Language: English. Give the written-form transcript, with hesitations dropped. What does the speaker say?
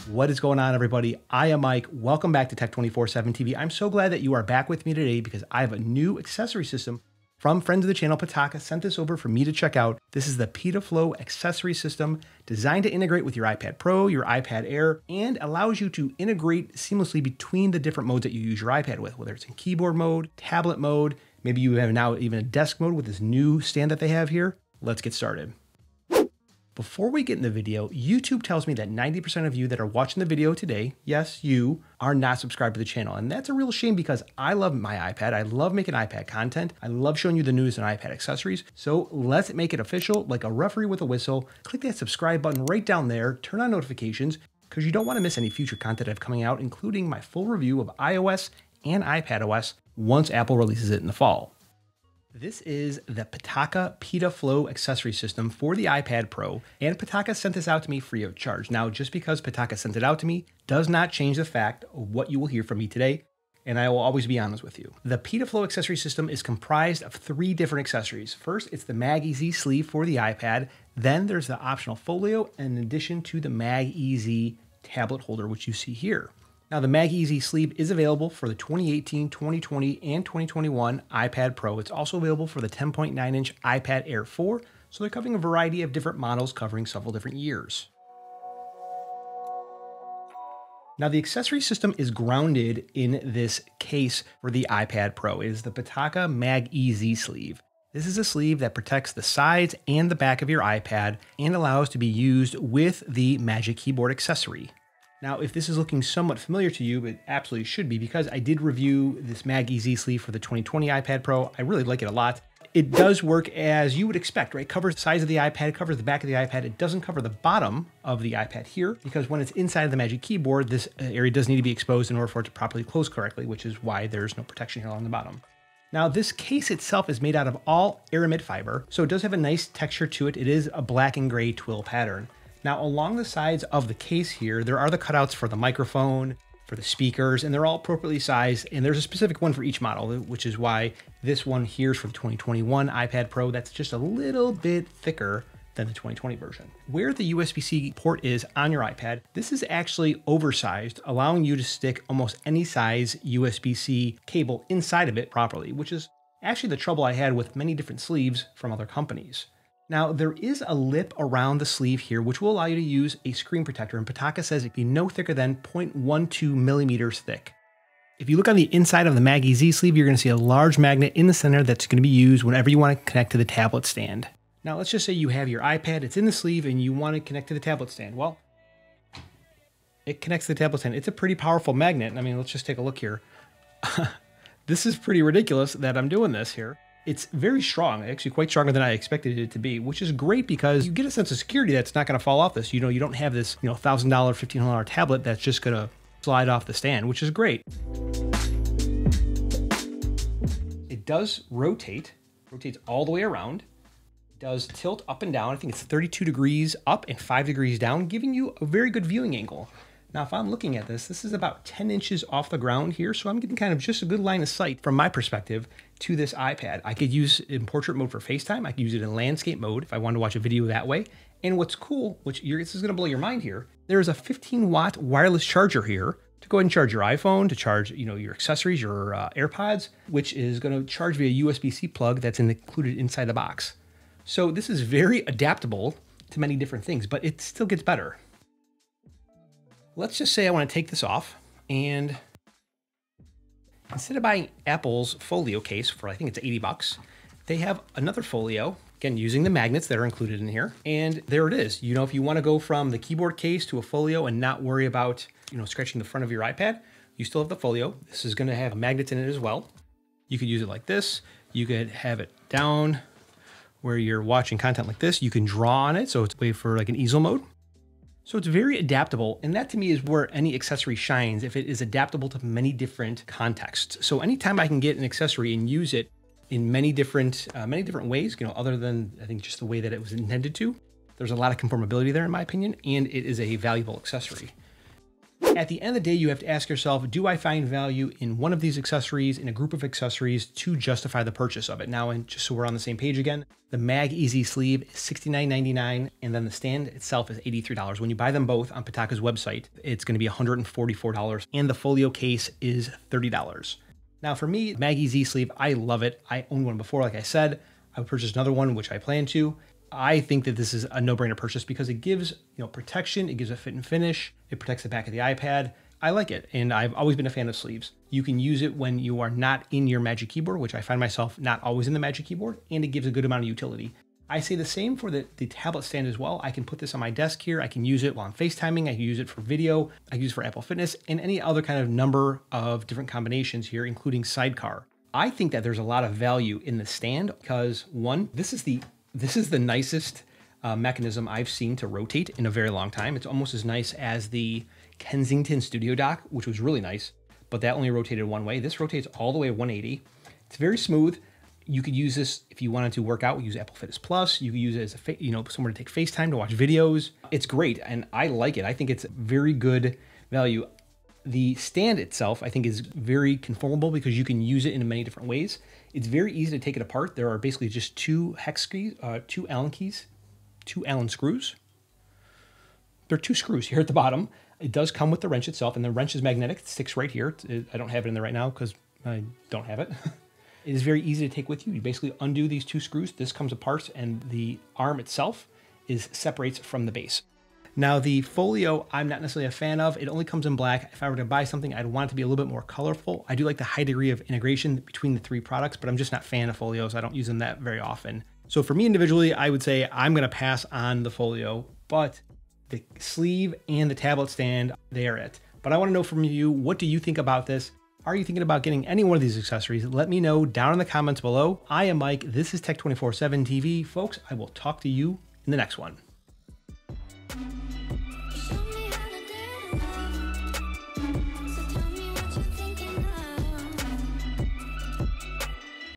What is going on, everybody? I am Mike. Welcome back to Tech 24/7 TV. I'm so glad that you are back with me today because I have a new accessory system from friends of the channel. Pitaka sent this over for me to check out. This is the Pita Flow accessory system designed to integrate with your iPad Pro, your iPad Air, and allows you to integrate seamlessly between the different modes that you use your iPad with, whether it's in keyboard mode, tablet mode, maybe you have now even a desk mode with this new stand that they have here. Let's get started. Before we get in the video, YouTube tells me that 90% of you that are watching the video today, yes, you, are not subscribed to the channel. And that's a real shame because I love my iPad. I love making iPad content. I love showing you the newest in iPad accessories. So let's make it official, like a referee with a whistle. Click that subscribe button right down there, turn on notifications, because you don't want to miss any future content I have coming out, including my full review of iOS and iPadOS once Apple releases it in the fall. This is the Pitaka Pita Flow accessory system for the iPad Pro, and Pitaka sent this out to me free of charge. Now, just because Pitaka sent it out to me does not change the fact of what you will hear from me today, and I will always be honest with you. The Pita Flow accessory system is comprised of 3 different accessories. First, it's the MagEZ sleeve for the iPad. Then there's the optional folio, in addition to the MagEZ tablet holder, which you see here. Now, the MagEZ sleeve is available for the 2018, 2020, and 2021 iPad Pro. It's also available for the 10.9-inch iPad Air 4, so they're covering a variety of different models covering several different years. Now, the accessory system is grounded in this case for the iPad Pro. It is the Pitaka MagEZ sleeve. This is a sleeve that protects the sides and the back of your iPad and allows to be used with the Magic Keyboard accessory. Now, if this is looking somewhat familiar to you, it absolutely should be because I did review this MagEZ sleeve for the 2020 iPad Pro. I really like it a lot. It does work as you would expect, right? It covers the sides of the iPad, it covers the back of the iPad. It doesn't cover the bottom of the iPad here because when it's inside of the Magic Keyboard, this area does need to be exposed in order for it to properly close correctly, which is why there's no protection here on the bottom. Now, this case itself is made out of all aramid fiber, so it does have a nice texture to it. It is a black and gray twill pattern. Now, along the sides of the case here, there are the cutouts for the microphone, for the speakers, and they're all appropriately sized. And there's a specific one for each model, which is why this one here is for the 2021 iPad Pro. That's just a little bit thicker than the 2020 version. Where the USB-C port is on your iPad, this is actually oversized, allowing you to stick almost any size USB-C cable inside of it properly, which is actually the trouble I had with many different sleeves from other companies. Now, there is a lip around the sleeve here, which will allow you to use a screen protector, and Pitaka says it can be no thicker than 0.12 millimeters thick. If you look on the inside of the MagEZ sleeve, you're going to see a large magnet in the center that's going to be used whenever you want to connect to the tablet stand. Now, let's just say you have your iPad, it's in the sleeve, and you want to connect to the tablet stand. Well, it connects to the tablet stand. It's a pretty powerful magnet. I mean, let's just take a look here. This is pretty ridiculous that I'm doing this here. It's very strong, actually quite stronger than I expected it to be, which is great because you get a sense of security that's not going to fall off this. You know, you don't have this, $1,000, $1,500 tablet that's just going to slide off the stand, which is great. It does rotates all the way around. It does tilt up and down. I think it's 32 degrees up and 5 degrees down, giving you a very good viewing angle. Now, if I'm looking at this is about 10 inches off the ground here, so I'm getting kind of just a good line of sight from my perspective to this iPad. I could use it in portrait mode for FaceTime. I could use it in landscape mode if I wanted to watch a video that way. And what's cool, this is gonna blow your mind here, there is a 15-watt wireless charger here to go ahead and charge your iPhone, to charge your accessories, your AirPods, which is gonna charge via USB-C plug that's included inside the box. So this is very adaptable to many different things, but it still gets better. Let's just say I want to take this off, and instead of buying Apple's Folio case for, I think it's 80 bucks, they have another Folio, again, using the magnets that are included in here. And there it is. If you want to go from the keyboard case to a Folio and not worry about, scratching the front of your iPad, you still have the Folio. This is going to have magnets in it as well. You could use it like this. You could have it down where you're watching content like this. You can draw on it, so it's a way for like an easel mode. So it's very adaptable, and that to me is where any accessory shines, if it is adaptable to many different contexts. So anytime I can get an accessory and use it in many different ways, other than I think just the way that it was intended to, there's a lot of conformability there in my opinion, and it is a valuable accessory. At the end of the day, you have to ask yourself, do I find value in one of these accessories, in a group of accessories, to justify the purchase of it? Now, and just so we're on the same page again, the MagEZ sleeve is $69.99, and then the stand itself is $83. When you buy them both on Pitaka's website, it's going to be $144, and the Folio case is $30. Now, for me, MagEZ sleeve, I love it. I owned one before, like I said. I would purchase another one, which I plan to. I think that this is a no-brainer purchase because it gives, protection, it gives a fit and finish, it protects the back of the iPad. I like it, and I've always been a fan of sleeves. You can use it when you are not in your Magic Keyboard, which I find myself not always in the Magic Keyboard, and it gives a good amount of utility. I say the same for the tablet stand as well. I can put this on my desk here. I can use it while I'm FaceTiming. I can use it for video. I can use it for Apple Fitness and any other kind of number of different combinations here, including sidecar. I think that there's a lot of value in the stand because, one, this is the nicest mechanism I've seen to rotate in a very long time. It's almost as nice as the Kensington Studio Dock, which was really nice, but that only rotated one way. This rotates all the way 180. It's very smooth. You could use this if you wanted to work out. Use Apple Fitness Plus. You could use it as somewhere to take FaceTime to watch videos. It's great, and I like it. I think it's very good value. The stand itself, I think, is very conformable because you can use it in many different ways. It's very easy to take it apart. There are basically just two hex keys, two Allen screws. There are two screws here at the bottom. It does come with the wrench itself, and the wrench is magnetic. It sticks right here. I don't have it in there right now because I don't have it. It is very easy to take with you. You basically undo these two screws. This comes apart, and the arm itself separates from the base. Now, the Folio, I'm not necessarily a fan of. It only comes in black. If I were to buy something, I'd want it to be a little bit more colorful. I do like the high degree of integration between the three products, but I'm just not a fan of Folios. I don't use them that very often. So for me individually, I would say I'm going to pass on the Folio, but the sleeve and the tablet stand, they are it. But I want to know from you, what do you think about this? Are you thinking about getting any one of these accessories? Let me know down in the comments below. I am Mike. This is Tech 24/7 TV. Folks, I will talk to you in the next one.